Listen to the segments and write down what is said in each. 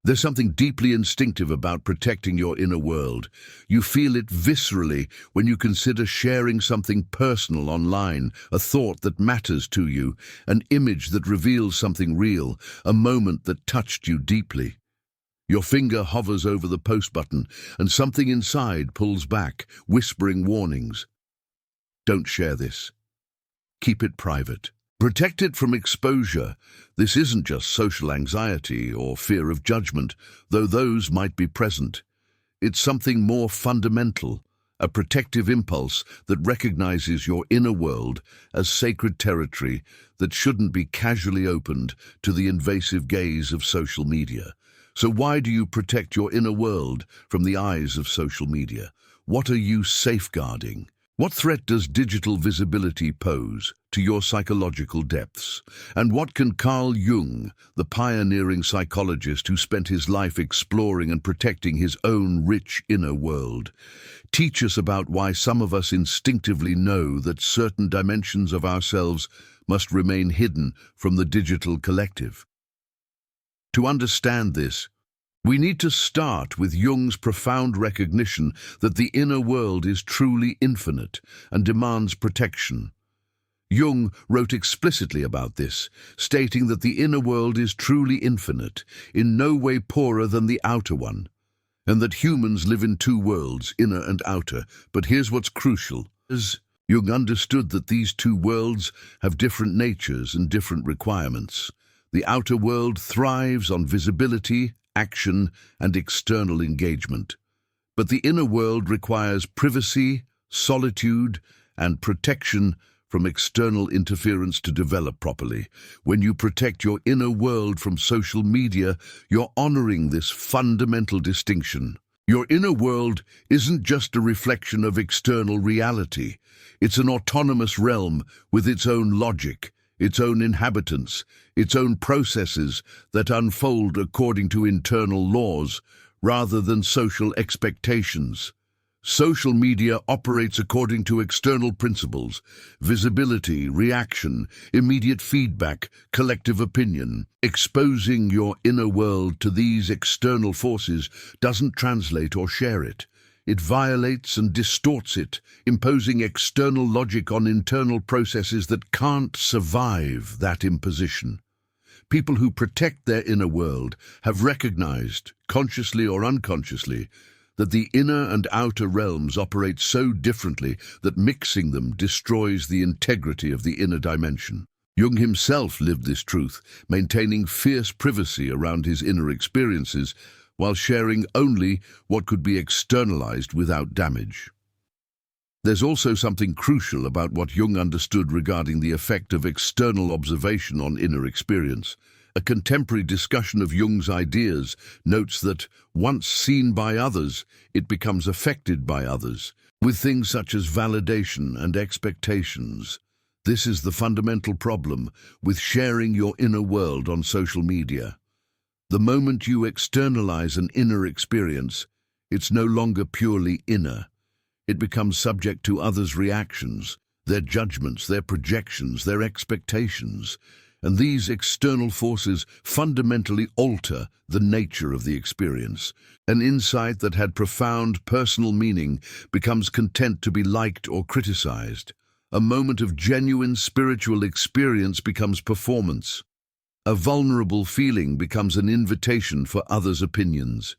There's something deeply instinctive about protecting your inner world. You feel it viscerally when you consider sharing something personal online, a thought that matters to you, an image that reveals something real, a moment that touched you deeply. Your finger hovers over the post button, and something inside pulls back, whispering warnings. Don't share this. Keep it private. Protect it from exposure. This isn't just social anxiety or fear of judgment, though those might be present. It's something more fundamental, a protective impulse that recognizes your inner world as sacred territory that shouldn't be casually opened to the invasive gaze of social media. So why do you protect your inner world from the eyes of social media? What are you safeguarding? What threat does digital visibility pose to your psychological depths? And what can Carl Jung, the pioneering psychologist who spent his life exploring and protecting his own rich inner world, teach us about why some of us instinctively know that certain dimensions of ourselves must remain hidden from the digital collective? To understand this, we need to start with Jung's profound recognition that the inner world is truly infinite and demands protection. Jung wrote explicitly about this, stating that the inner world is truly infinite, in no way poorer than the outer one, and that humans live in two worlds, inner and outer. But here's what's crucial. As Jung understood that these two worlds have different natures and different requirements. The outer world thrives on visibility, action, and external engagement. But the inner world requires privacy, solitude, and protection from external interference to develop properly. When you protect your inner world from social media, you're honoring this fundamental distinction. Your inner world isn't just a reflection of external reality. It's an autonomous realm with its own logic, its own inhabitants, its own processes that unfold according to internal laws rather than social expectations. Social media operates according to external principles: visibility, reaction, immediate feedback, collective opinion. Exposing your inner world to these external forces doesn't translate or share it. It violates and distorts it, imposing external logic on internal processes that can't survive that imposition. People who protect their inner world have recognized, consciously or unconsciously, that the inner and outer realms operate so differently that mixing them destroys the integrity of the inner dimension. Jung himself lived this truth, maintaining fierce privacy around his inner experiences, while sharing only what could be externalized without damage. There's also something crucial about what Jung understood regarding the effect of external observation on inner experience. A contemporary discussion of Jung's ideas notes that, once seen by others, it becomes affected by others, with things such as validation and expectations. This is the fundamental problem with sharing your inner world on social media. The moment you externalize an inner experience, it's no longer purely inner. It becomes subject to others' reactions, their judgments, their projections, their expectations. And these external forces fundamentally alter the nature of the experience. An insight that had profound personal meaning becomes content to be liked or criticized. A moment of genuine spiritual experience becomes performance. A vulnerable feeling becomes an invitation for others' opinions.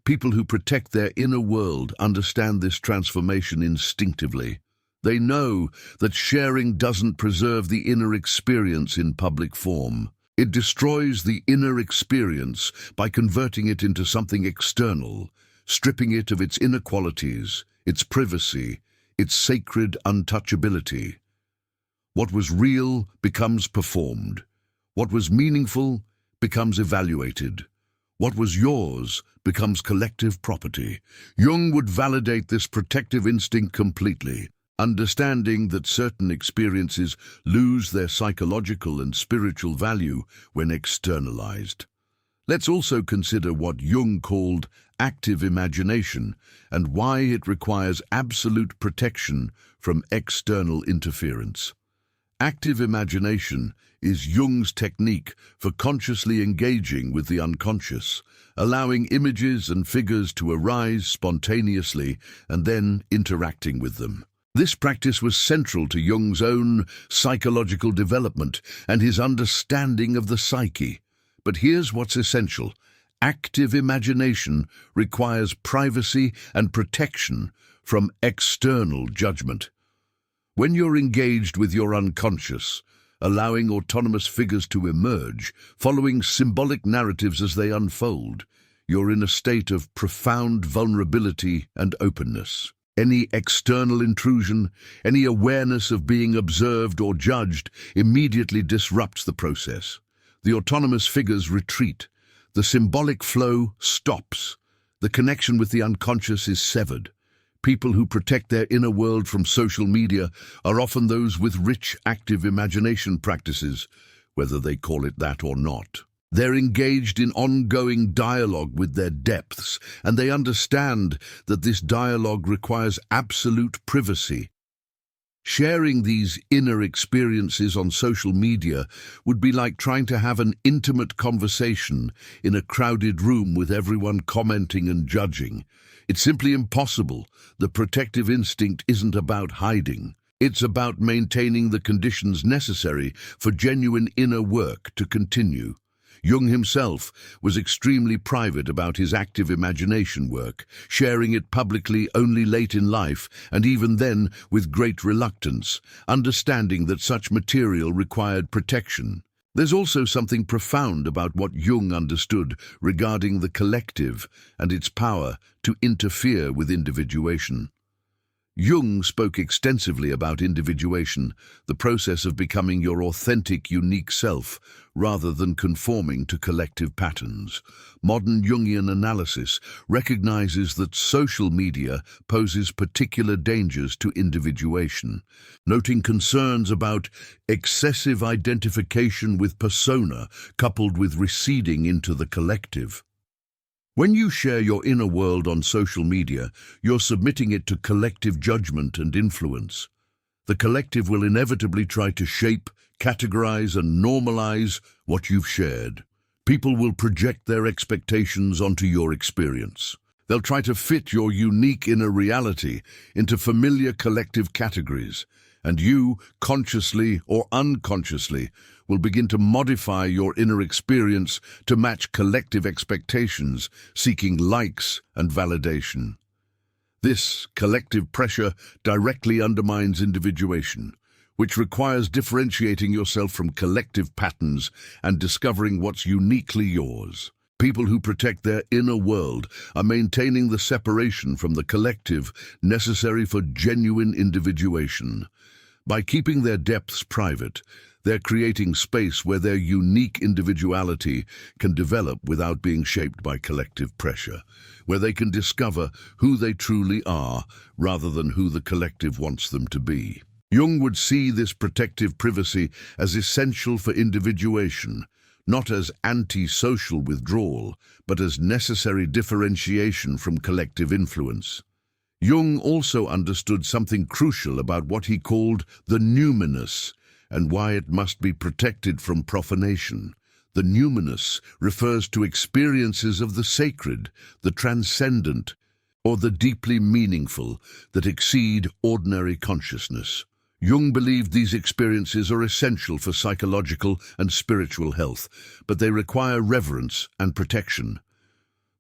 People who protect their inner world understand this transformation instinctively. They know that sharing doesn't preserve the inner experience in public form. It destroys the inner experience by converting it into something external, stripping it of its inner qualities, its privacy, its sacred untouchability. What was real becomes performed. What was meaningful becomes evaluated. What was yours becomes collective property. Jung would validate this protective instinct completely, understanding that certain experiences lose their psychological and spiritual value when externalized. Let's also consider what Jung called active imagination and why it requires absolute protection from external interference. Active imagination is Jung's technique for consciously engaging with the unconscious, allowing images and figures to arise spontaneously and then interacting with them. This practice was central to Jung's own psychological development and his understanding of the psyche. But here's what's essential. Active imagination requires privacy and protection from external judgment. When you're engaged with your unconscious, allowing autonomous figures to emerge, following symbolic narratives as they unfold, you're in a state of profound vulnerability and openness. Any external intrusion, any awareness of being observed or judged immediately disrupts the process. The autonomous figures retreat. The symbolic flow stops. The connection with the unconscious is severed. People who protect their inner world from social media are often those with rich, active imagination practices, whether they call it that or not. They're engaged in ongoing dialogue with their depths, and they understand that this dialogue requires absolute privacy. Sharing these inner experiences on social media would be like trying to have an intimate conversation in a crowded room with everyone commenting and judging. It's simply impossible. The protective instinct isn't about hiding. It's about maintaining the conditions necessary for genuine inner work to continue. Jung himself was extremely private about his active imagination work, sharing it publicly only late in life, and even then with great reluctance, understanding that such material required protection. There's also something profound about what Jung understood regarding the collective and its power to interfere with individuation. Jung spoke extensively about individuation, the process of becoming your authentic, unique self, rather than conforming to collective patterns. Modern Jungian analysis recognizes that social media poses particular dangers to individuation, noting concerns about excessive identification with persona coupled with receding into the collective. When you share your inner world on social media, you're submitting it to collective judgment and influence. The collective will inevitably try to shape, categorize, and normalize what you've shared. People will project their expectations onto your experience. They'll try to fit your unique inner reality into familiar collective categories, and you, consciously or unconsciously, will begin to modify your inner experience to match collective expectations, seeking likes and validation. This collective pressure directly undermines individuation, which requires differentiating yourself from collective patterns and discovering what's uniquely yours. People who protect their inner world are maintaining the separation from the collective necessary for genuine individuation. By keeping their depths private, they're creating space where their unique individuality can develop without being shaped by collective pressure, where they can discover who they truly are rather than who the collective wants them to be. Jung would see this protective privacy as essential for individuation, not as anti-social withdrawal, but as necessary differentiation from collective influence. Jung also understood something crucial about what he called the numinous, and why it must be protected from profanation. The numinous refers to experiences of the sacred, the transcendent, or the deeply meaningful that exceed ordinary consciousness. Jung believed these experiences are essential for psychological and spiritual health, but they require reverence and protection.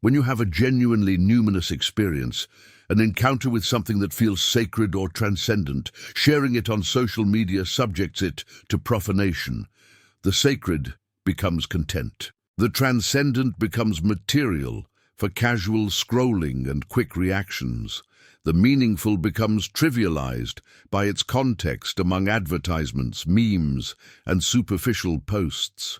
When you have a genuinely numinous experience, an encounter with something that feels sacred or transcendent, sharing it on social media subjects it to profanation. The sacred becomes content. The transcendent becomes material for casual scrolling and quick reactions. The meaningful becomes trivialized by its context among advertisements, memes, and superficial posts.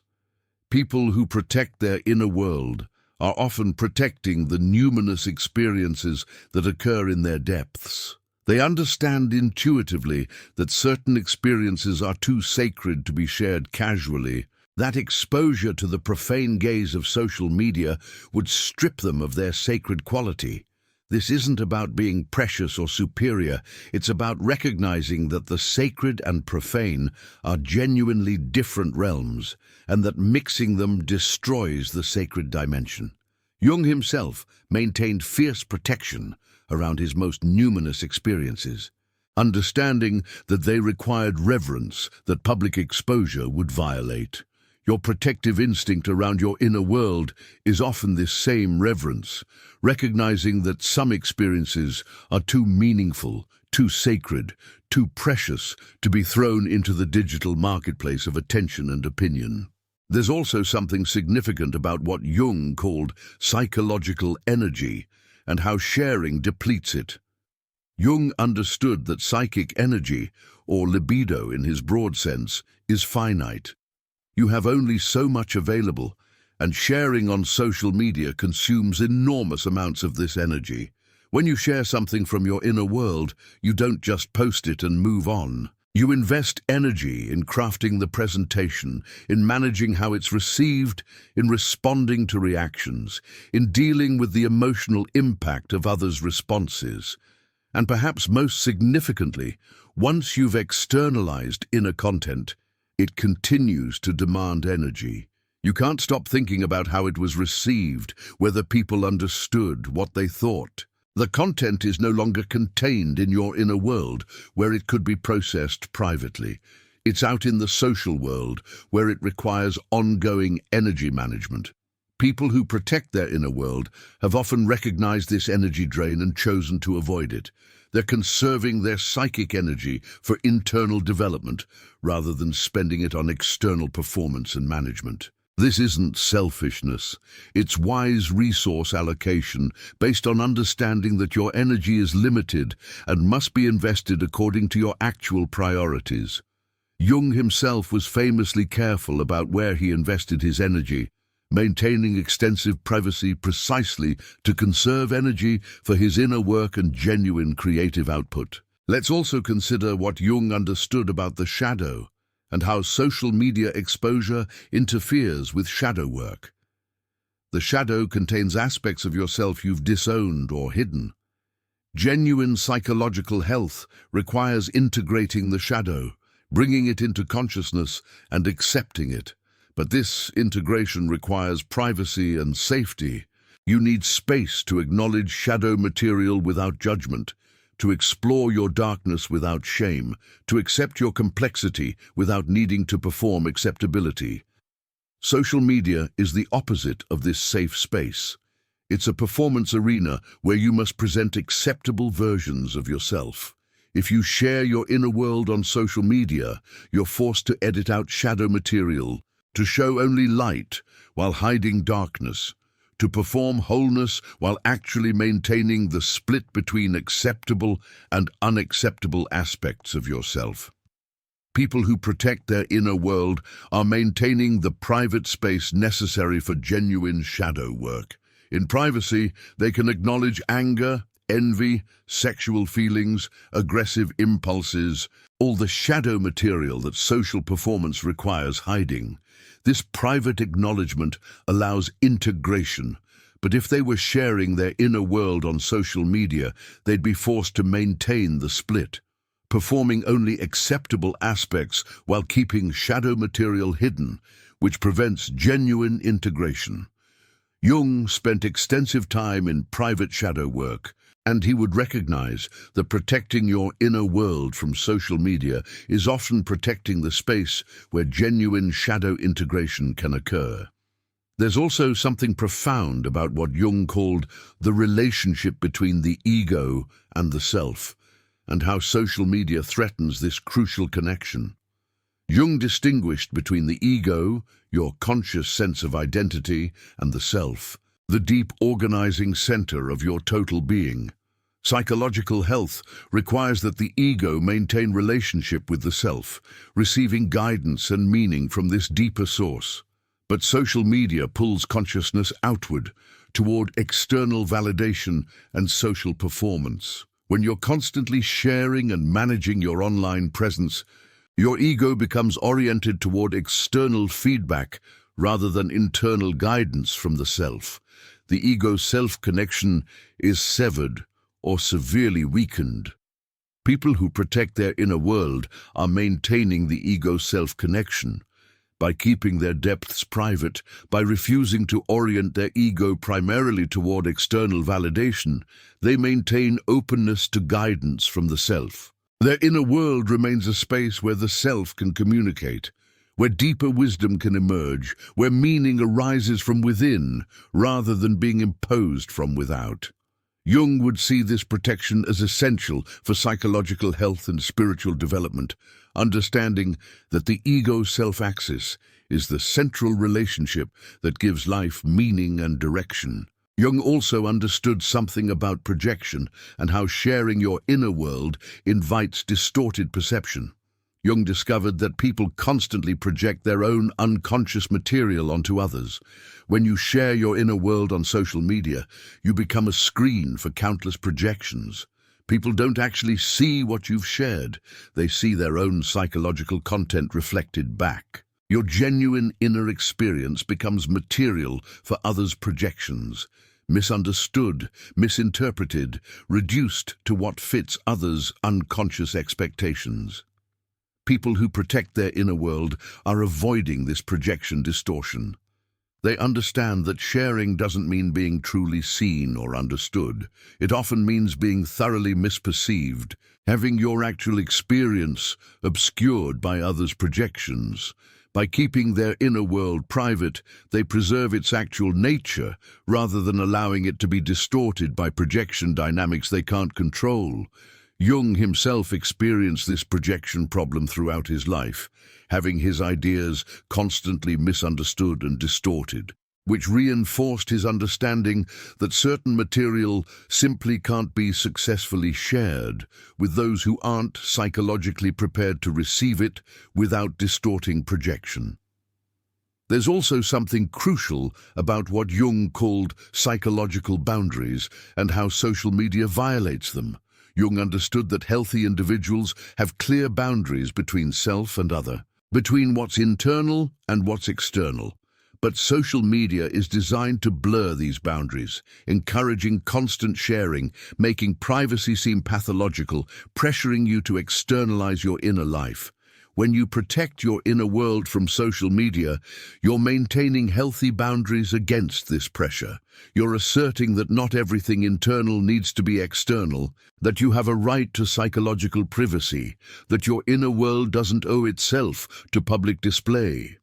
People who protect their inner world are often protecting the numinous experiences that occur in their depths. They understand intuitively that certain experiences are too sacred to be shared casually. That exposure to the profane gaze of social media would strip them of their sacred quality. This isn't about being precious or superior. It's about recognizing that the sacred and profane are genuinely different realms, and that mixing them destroys the sacred dimension. Jung himself maintained fierce protection around his most numinous experiences, understanding that they required reverence that public exposure would violate. Your protective instinct around your inner world is often this same reverence, recognizing that some experiences are too meaningful, too sacred, too precious to be thrown into the digital marketplace of attention and opinion. There's also something significant about what Jung called psychological energy and how sharing depletes it. Jung understood that psychic energy, or libido in his broad sense, is finite. You have only so much available, and sharing on social media consumes enormous amounts of this energy. When you share something from your inner world, you don't just post it and move on. You invest energy in crafting the presentation, in managing how it's received, in responding to reactions, in dealing with the emotional impact of others' responses. And perhaps most significantly, once you've externalized inner content, it continues to demand energy. You can't stop thinking about how it was received, whether people understood what they thought. The content is no longer contained in your inner world, where it could be processed privately. It's out in the social world, where it requires ongoing energy management. People who protect their inner world have often recognized this energy drain and chosen to avoid it. They're conserving their psychic energy for internal development rather than spending it on external performance and management. This isn't selfishness. It's wise resource allocation based on understanding that your energy is limited and must be invested according to your actual priorities. Jung himself was famously careful about where he invested his energy, maintaining extensive privacy precisely to conserve energy for his inner work and genuine creative output. Let's also consider what Jung understood about the shadow and how social media exposure interferes with shadow work. The shadow contains aspects of yourself you've disowned or hidden. Genuine psychological health requires integrating the shadow, bringing it into consciousness and accepting it. But this integration requires privacy and safety. You need space to acknowledge shadow material without judgment, to explore your darkness without shame, to accept your complexity without needing to perform acceptability. Social media is the opposite of this safe space. It's a performance arena where you must present acceptable versions of yourself. If you share your inner world on social media, you're forced to edit out shadow material, to show only light while hiding darkness, to perform wholeness while actually maintaining the split between acceptable and unacceptable aspects of yourself. People who protect their inner world are maintaining the private space necessary for genuine shadow work. In privacy, they can acknowledge anger, envy, sexual feelings, aggressive impulses, all the shadow material that social performance requires hiding. This private acknowledgement allows integration, but if they were sharing their inner world on social media, they'd be forced to maintain the split, performing only acceptable aspects while keeping shadow material hidden, which prevents genuine integration. Jung spent extensive time in private shadow work, and he would recognize that protecting your inner world from social media is often protecting the space where genuine shadow integration can occur. There's also something profound about what Jung called the relationship between the ego and the self, and how social media threatens this crucial connection. Jung distinguished between the ego, your conscious sense of identity, and the self, the deep organizing center of your total being. Psychological health requires that the ego maintain relationship with the self, receiving guidance and meaning from this deeper source. But social media pulls consciousness outward, toward external validation and social performance. When you're constantly sharing and managing your online presence, your ego becomes oriented toward external feedback rather than internal guidance from the self. the ego-self connection is severed or severely weakened. People who protect their inner world are maintaining the ego-self connection. By keeping their depths private, by refusing to orient their ego primarily toward external validation, they maintain openness to guidance from the self. Their inner world remains a space where the self can communicate, where deeper wisdom can emerge, where meaning arises from within rather than being imposed from without. Jung would see this protection as essential for psychological health and spiritual development, understanding that the ego-self-axis is the central relationship that gives life meaning and direction. Jung also understood something about projection and how sharing your inner world invites distorted perception. Jung discovered that people constantly project their own unconscious material onto others. When you share your inner world on social media, you become a screen for countless projections. People don't actually see what you've shared. They see their own psychological content reflected back. Your genuine inner experience becomes material for others' projections, misunderstood, misinterpreted, reduced to what fits others' unconscious expectations. People who protect their inner world are avoiding this projection distortion. They understand that sharing doesn't mean being truly seen or understood. It often means being thoroughly misperceived, having your actual experience obscured by others' projections. By keeping their inner world private, they preserve its actual nature rather than allowing it to be distorted by projection dynamics they can't control. Jung himself experienced this projection problem throughout his life, having his ideas constantly misunderstood and distorted, which reinforced his understanding that certain material simply can't be successfully shared with those who aren't psychologically prepared to receive it without distorting projection. There's also something crucial about what Jung called psychological boundaries and how social media violates them. Jung understood that healthy individuals have clear boundaries between self and other, between what's internal and what's external. But social media is designed to blur these boundaries, encouraging constant sharing, making privacy seem pathological, pressuring you to externalize your inner life. When you protect your inner world from social media, you're maintaining healthy boundaries against this pressure. You're asserting that not everything internal needs to be external, that you have a right to psychological privacy, that your inner world doesn't owe itself to public display.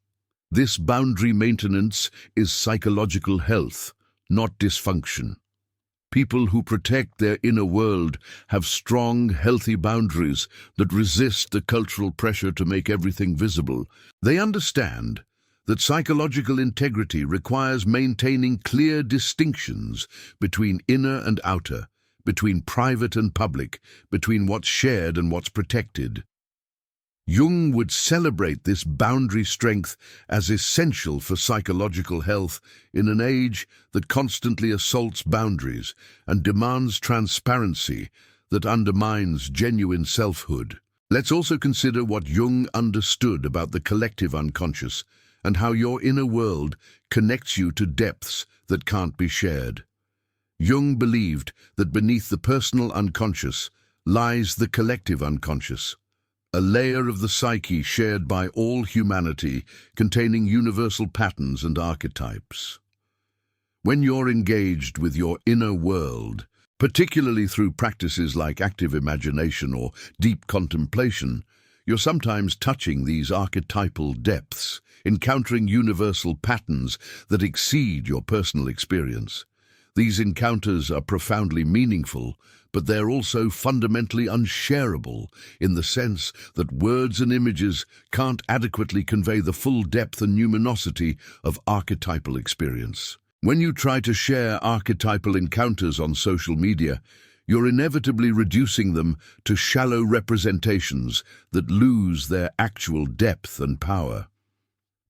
This boundary maintenance is psychological health, not dysfunction. People who protect their inner world have strong, healthy boundaries that resist the cultural pressure to make everything visible. They understand that psychological integrity requires maintaining clear distinctions between inner and outer, between private and public, between what's shared and what's protected. Jung would celebrate this boundary strength as essential for psychological health in an age that constantly assaults boundaries and demands transparency that undermines genuine selfhood. Let's also consider what Jung understood about the collective unconscious and how your inner world connects you to depths that can't be shared. Jung believed that beneath the personal unconscious lies the collective unconscious, a layer of the psyche shared by all humanity, containing universal patterns and archetypes. When you're engaged with your inner world, particularly through practices like active imagination or deep contemplation, you're sometimes touching these archetypal depths, encountering universal patterns that exceed your personal experience. These encounters are profoundly meaningful, but they're also fundamentally unshareable in the sense that words and images can't adequately convey the full depth and numinosity of archetypal experience. When you try to share archetypal encounters on social media, you're inevitably reducing them to shallow representations that lose their actual depth and power.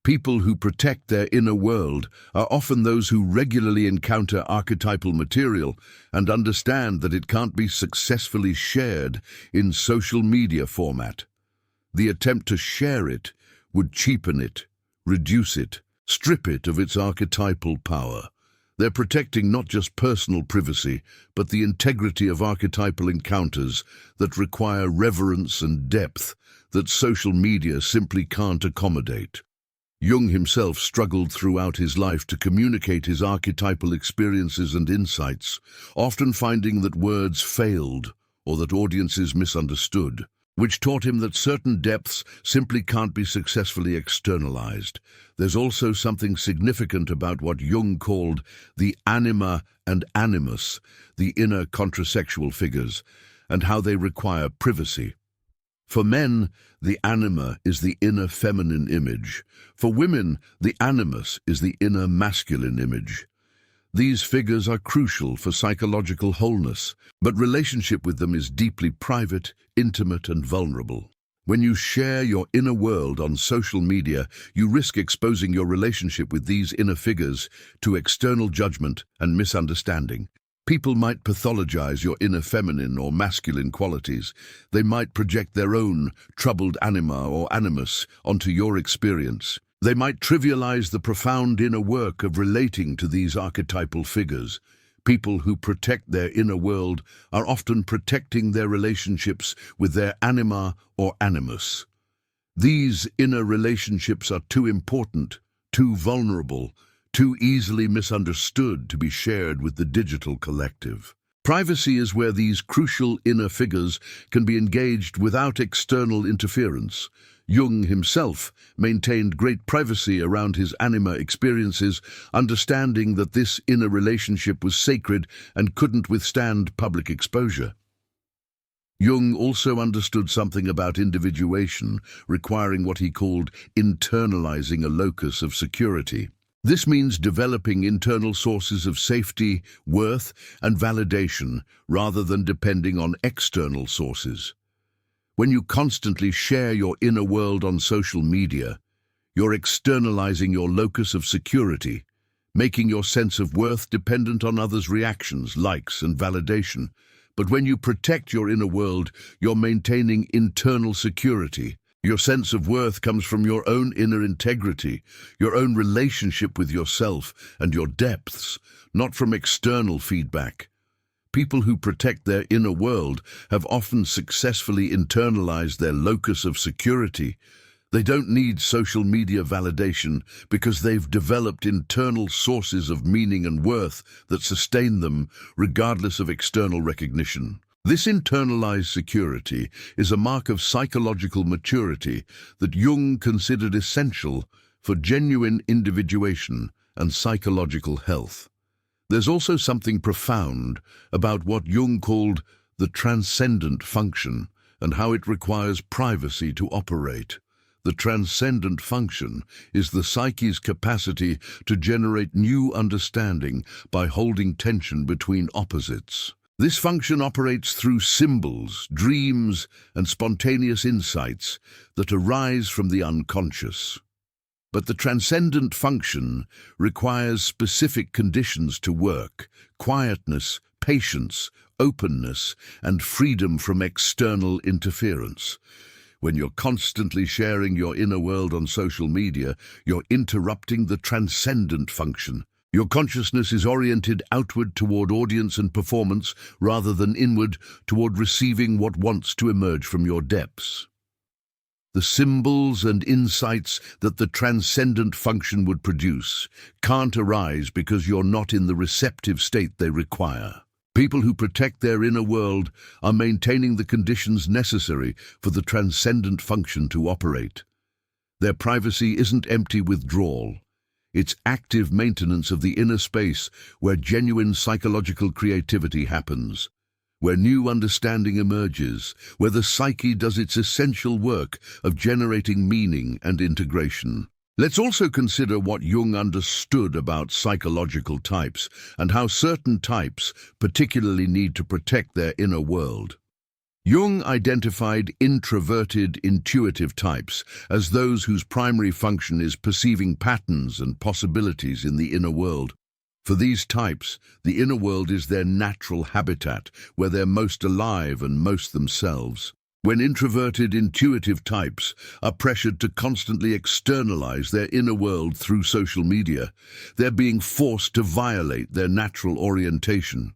People who protect their inner world are often those who regularly encounter archetypal material and understand that it can't be successfully shared in social media format. The attempt to share it would cheapen it, reduce it, strip it of its archetypal power. They're protecting not just personal privacy, but the integrity of archetypal encounters that require reverence and depth that social media simply can't accommodate. Jung himself struggled throughout his life to communicate his archetypal experiences and insights, often finding that words failed or that audiences misunderstood, which taught him that certain depths simply can't be successfully externalized. There's also something significant about what Jung called the anima and animus, the inner contrasexual figures, and how they require privacy. For men, the anima is the inner feminine image. For women, the animus is the inner masculine image. These figures are crucial for psychological wholeness, but relationship with them is deeply private, intimate, and vulnerable. When you share your inner world on social media, you risk exposing your relationship with these inner figures to external judgment and misunderstanding. People might pathologize your inner feminine or masculine qualities. They might project their own troubled anima or animus onto your experience. They might trivialize the profound inner work of relating to these archetypal figures. People who protect their inner world are often protecting their relationships with their anima or animus. These inner relationships are too important, too vulnerable, too easily misunderstood to be shared with the digital collective. Privacy is where these crucial inner figures can be engaged without external interference. Jung himself maintained great privacy around his anima experiences, understanding that this inner relationship was sacred and couldn't withstand public exposure. Jung also understood something about individuation, requiring what he called internalizing a locus of security. This means developing internal sources of safety, worth, and validation rather than depending on external sources. When you constantly share your inner world on social media, you're externalizing your locus of security, making your sense of worth dependent on others' reactions, likes, and validation. But when you protect your inner world, you're maintaining internal security. Your sense of worth comes from your own inner integrity, your own relationship with yourself and your depths, not from external feedback. People who protect their inner world have often successfully internalized their locus of security. They don't need social media validation because they've developed internal sources of meaning and worth that sustain them regardless of external recognition. This internalized security is a mark of psychological maturity that Jung considered essential for genuine individuation and psychological health. There's also something profound about what Jung called the transcendent function and how it requires privacy to operate. The transcendent function is the psyche's capacity to generate new understanding by holding tension between opposites. This function operates through symbols, dreams, and spontaneous insights that arise from the unconscious. But the transcendent function requires specific conditions to work: quietness, patience, openness, and freedom from external interference. When you're constantly sharing your inner world on social media, you're interrupting the transcendent function. Your consciousness is oriented outward toward audience and performance rather than inward toward receiving what wants to emerge from your depths. The symbols and insights that the transcendent function would produce can't arise because you're not in the receptive state they require. People who protect their inner world are maintaining the conditions necessary for the transcendent function to operate. Their privacy isn't empty withdrawal. It's active maintenance of the inner space where genuine psychological creativity happens, where new understanding emerges, where the psyche does its essential work of generating meaning and integration. Let's also consider what Jung understood about psychological types and how certain types particularly need to protect their inner world. Jung identified introverted, intuitive types as those whose primary function is perceiving patterns and possibilities in the inner world. For these types, the inner world is their natural habitat, where they're most alive and most themselves. When introverted, intuitive types are pressured to constantly externalize their inner world through social media, they're being forced to violate their natural orientation.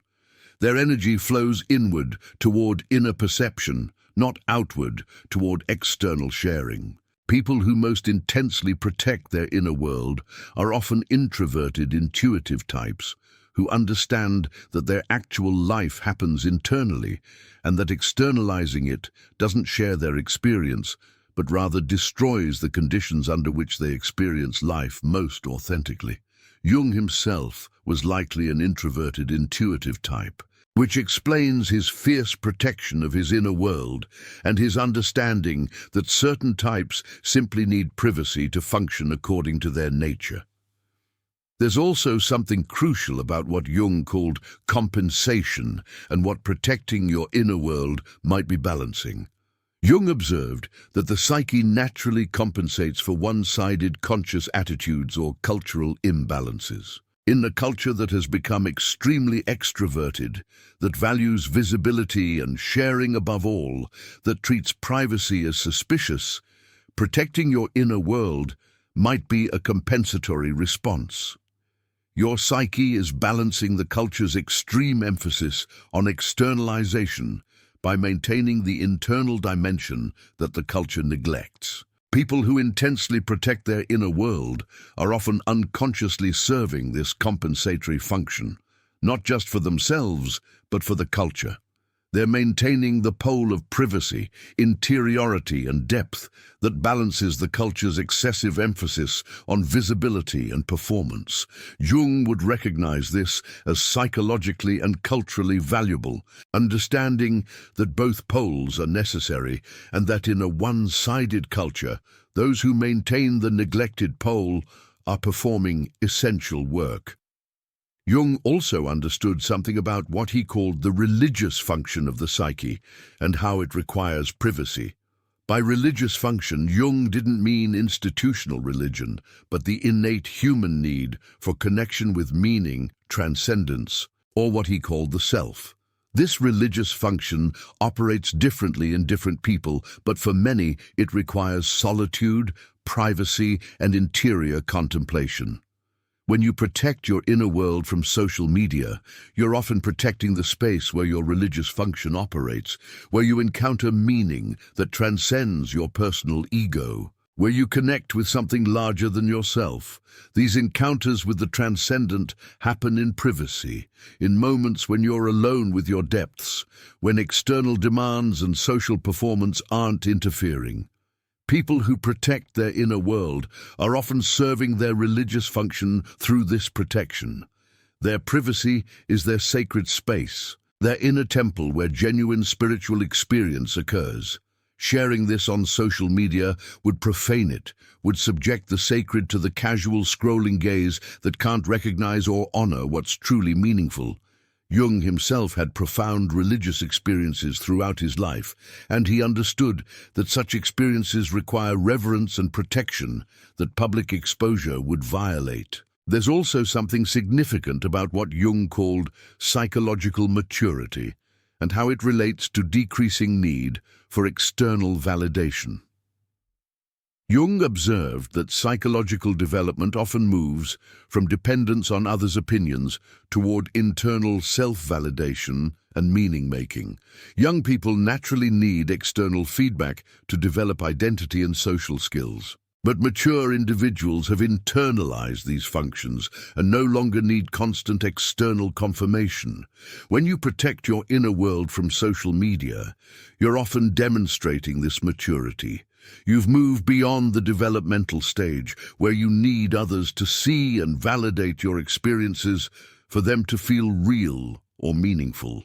Their energy flows inward toward inner perception, not outward toward external sharing. People who most intensely protect their inner world are often introverted, intuitive types who understand that their actual life happens internally and that externalizing it doesn't share their experience, but rather destroys the conditions under which they experience life most authentically. Jung himself was likely an introverted, intuitive type, which explains his fierce protection of his inner world and his understanding that certain types simply need privacy to function according to their nature. There's also something crucial about what Jung called compensation and what protecting your inner world might be balancing. Jung observed that the psyche naturally compensates for one-sided conscious attitudes or cultural imbalances. In a culture that has become extremely extroverted, that values visibility and sharing above all, that treats privacy as suspicious, protecting your inner world might be a compensatory response. Your psyche is balancing the culture's extreme emphasis on externalization by maintaining the internal dimension that the culture neglects. People who intensely protect their inner world are often unconsciously serving this compensatory function, not just for themselves, but for the culture. They're maintaining the pole of privacy, interiority, and depth that balances the culture's excessive emphasis on visibility and performance. Jung would recognize this as psychologically and culturally valuable, understanding that both poles are necessary and that in a one-sided culture, those who maintain the neglected pole are performing essential work. Jung also understood something about what he called the religious function of the psyche and how it requires privacy. By religious function, Jung didn't mean institutional religion, but the innate human need for connection with meaning, transcendence, or what he called the self. This religious function operates differently in different people, but for many it requires solitude, privacy, and interior contemplation. When you protect your inner world from social media, you're often protecting the space where your religious function operates, where you encounter meaning that transcends your personal ego, where you connect with something larger than yourself. These encounters with the transcendent happen in privacy, in moments when you're alone with your depths, when external demands and social performance aren't interfering. People who protect their inner world are often serving their religious function through this protection. Their privacy is their sacred space, their inner temple where genuine spiritual experience occurs. Sharing this on social media would profane it, would subject the sacred to the casual scrolling gaze that can't recognize or honor what's truly meaningful. Jung himself had profound religious experiences throughout his life, and he understood that such experiences require reverence and protection that public exposure would violate. There's also something significant about what Jung called psychological maturity and how it relates to decreasing need for external validation. Jung observed that psychological development often moves from dependence on others' opinions toward internal self-validation and meaning-making. Young people naturally need external feedback to develop identity and social skills. But mature individuals have internalized these functions and no longer need constant external confirmation. When you protect your inner world from social media, you're often demonstrating this maturity. You've moved beyond the developmental stage where you need others to see and validate your experiences for them to feel real or meaningful.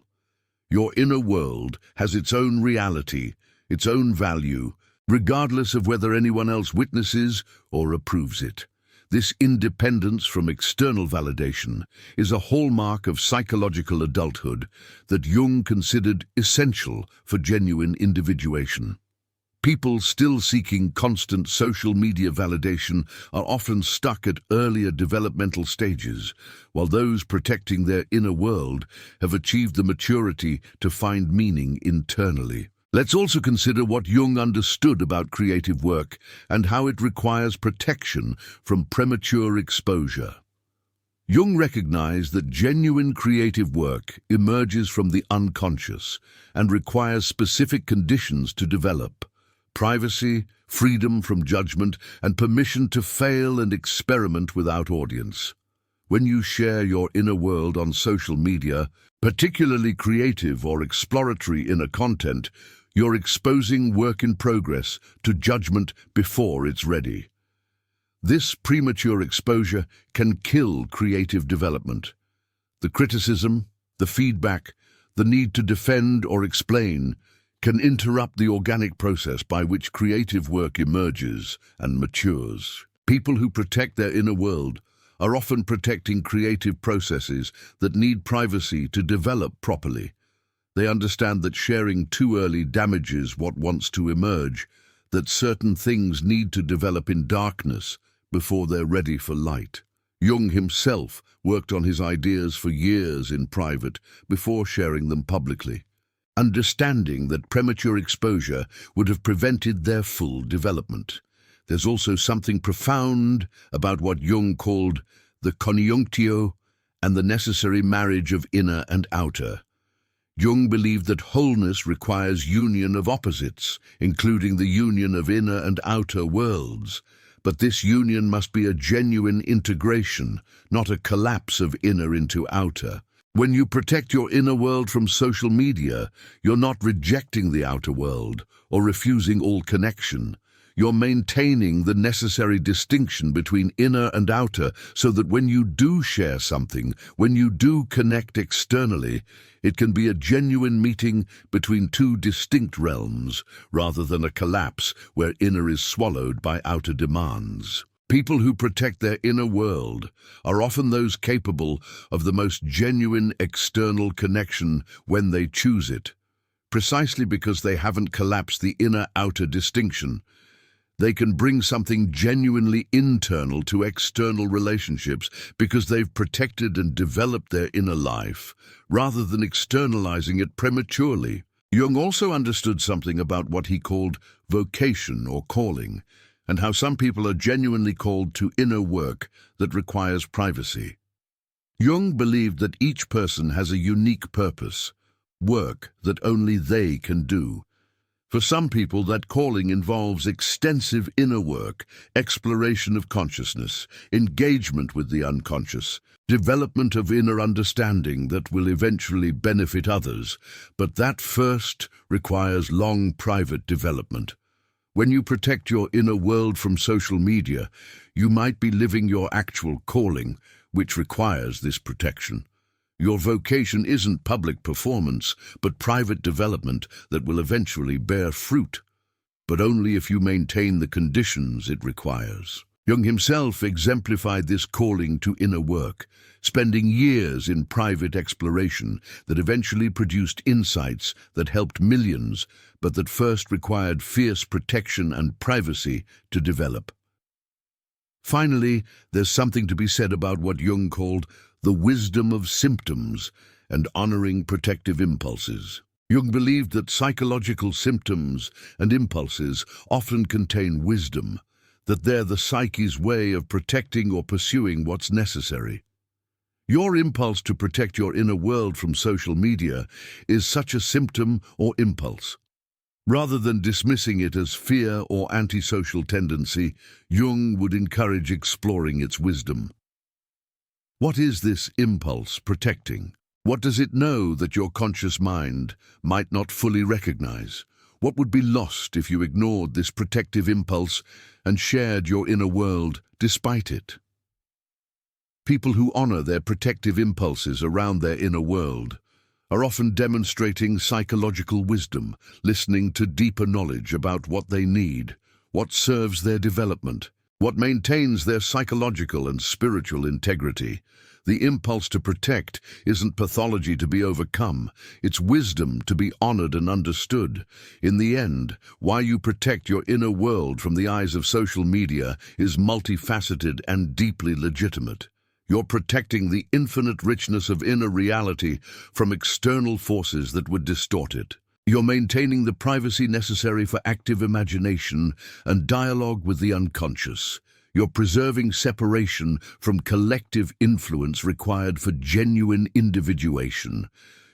Your inner world has its own reality, its own value, regardless of whether anyone else witnesses or approves it. This independence from external validation is a hallmark of psychological adulthood that Jung considered essential for genuine individuation. People still seeking constant social media validation are often stuck at earlier developmental stages, while those protecting their inner world have achieved the maturity to find meaning internally. Let's also consider what Jung understood about creative work and how it requires protection from premature exposure. Jung recognized that genuine creative work emerges from the unconscious and requires specific conditions to develop: privacy, freedom from judgment, and permission to fail and experiment without audience. When you share your inner world on social media, particularly creative or exploratory inner content, you're exposing work in progress to judgment before it's ready. This premature exposure can kill creative development. The criticism, the feedback, the need to defend or explain can interrupt the organic process by which creative work emerges and matures. People who protect their inner world are often protecting creative processes that need privacy to develop properly. They understand that sharing too early damages what wants to emerge, that certain things need to develop in darkness before they're ready for light. Jung himself worked on his ideas for years in private before sharing them publicly, understanding that premature exposure would have prevented their full development. There's also something profound about what Jung called the conjunctio and the necessary marriage of inner and outer. Jung believed that wholeness requires union of opposites, including the union of inner and outer worlds. But this union must be a genuine integration, not a collapse of inner into outer. When you protect your inner world from social media, you're not rejecting the outer world or refusing all connection. You're maintaining the necessary distinction between inner and outer so that when you do share something, when you do connect externally, it can be a genuine meeting between two distinct realms rather than a collapse where inner is swallowed by outer demands. People who protect their inner world are often those capable of the most genuine external connection when they choose it, precisely because they haven't collapsed the inner-outer distinction. They can bring something genuinely internal to external relationships because they've protected and developed their inner life, rather than externalizing it prematurely. Jung also understood something about what he called vocation or calling, and how some people are genuinely called to inner work that requires privacy. Jung believed that each person has a unique purpose, work that only they can do. For some people, that calling involves extensive inner work, exploration of consciousness, engagement with the unconscious, development of inner understanding that will eventually benefit others, but that first requires long private development. When you protect your inner world from social media, you might be living your actual calling, which requires this protection. Your vocation isn't public performance, but private development that will eventually bear fruit, but only if you maintain the conditions it requires. Jung himself exemplified this calling to inner work, spending years in private exploration that eventually produced insights that helped millions, but that first required fierce protection and privacy to develop. Finally, there's something to be said about what Jung called the wisdom of symptoms and honoring protective impulses. Jung believed that psychological symptoms and impulses often contain wisdom, that they're the psyche's way of protecting or pursuing what's necessary. Your impulse to protect your inner world from social media is such a symptom or impulse. Rather than dismissing it as fear or antisocial tendency, Jung would encourage exploring its wisdom. What is this impulse protecting? What does it know that your conscious mind might not fully recognize? What would be lost if you ignored this protective impulse and shared your inner world despite it? People who honor their protective impulses around their inner world are often demonstrating psychological wisdom, listening to deeper knowledge about what they need, what serves their development, what maintains their psychological and spiritual integrity. The impulse to protect isn't pathology to be overcome, it's wisdom to be honored and understood. In the end, why you protect your inner world from the eyes of social media is multifaceted and deeply legitimate. You're protecting the infinite richness of inner reality from external forces that would distort it. You're maintaining the privacy necessary for active imagination and dialogue with the unconscious. You're preserving separation from collective influence required for genuine individuation.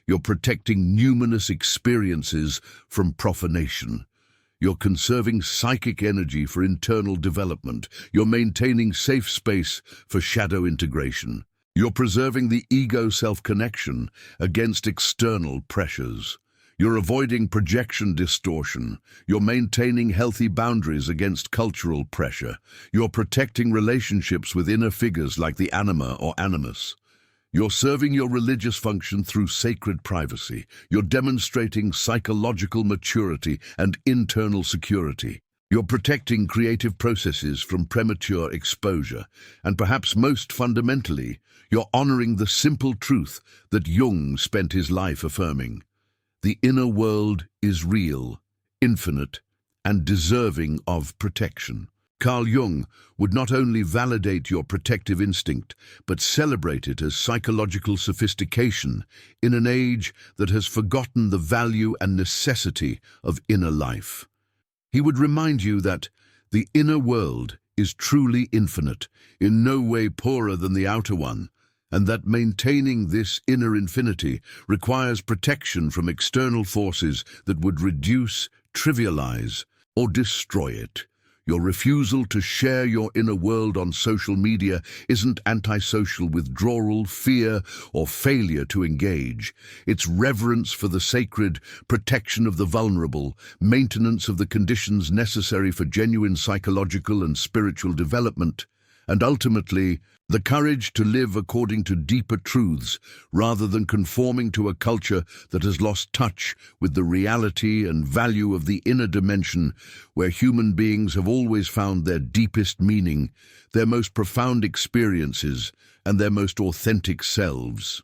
You're protecting numinous experiences from profanation. You're conserving psychic energy for internal development. You're maintaining safe space for shadow integration. You're preserving the ego self-connection against external pressures. You're avoiding projection distortion. You're maintaining healthy boundaries against cultural pressure. You're protecting relationships with inner figures like the anima or animus. You're serving your religious function through sacred privacy. You're demonstrating psychological maturity and internal security. You're protecting creative processes from premature exposure. And perhaps most fundamentally, you're honoring the simple truth that Jung spent his life affirming. The inner world is real, infinite, and deserving of protection. Carl Jung would not only validate your protective instinct, but celebrate it as psychological sophistication in an age that has forgotten the value and necessity of inner life. He would remind you that the inner world is truly infinite, in no way poorer than the outer one, and that maintaining this inner infinity requires protection from external forces that would reduce, trivialize, or destroy it. Your refusal to share your inner world on social media isn't antisocial withdrawal, fear, or failure to engage. It's reverence for the sacred, protection of the vulnerable, maintenance of the conditions necessary for genuine psychological and spiritual development, and ultimately, the courage to live according to deeper truths rather than conforming to a culture that has lost touch with the reality and value of the inner dimension where human beings have always found their deepest meaning, their most profound experiences, and their most authentic selves.